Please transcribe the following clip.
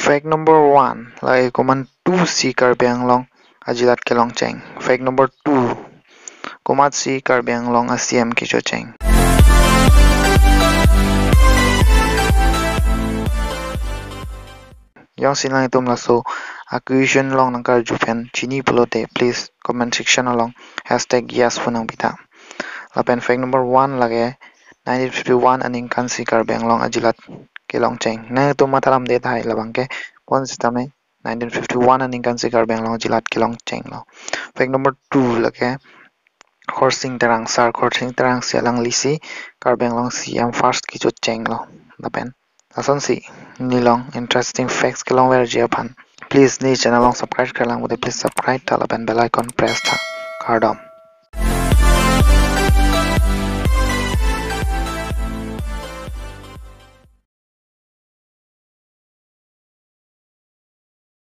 Fact number 1 lai kuman 2 si karbeng long ajilat ke long cheng. Fact number 2 kumat si karbeng long asiem ki cho cheng. Yang silang itum laso acquisition long nangkar jupen chini pelote please comment section along #yes funang bita. Lapen fact number 1 lage 1951 aning kan si karbeng long ajilat ke long cheng. Na itum mataram de thai labang ke pon sistame 1951 aning kan si karbeng long ajilat ke long cheng lo. Fact number 2 lage khorsing terang sar khorsing terang sialang lisi karbeng long si am first ki cho cheng lo. Lapen ason si nilong interesting facts ke long ver japan. Please ni channel long subscribe kar lang please subscribe ta lapen bell icon press ta kardom.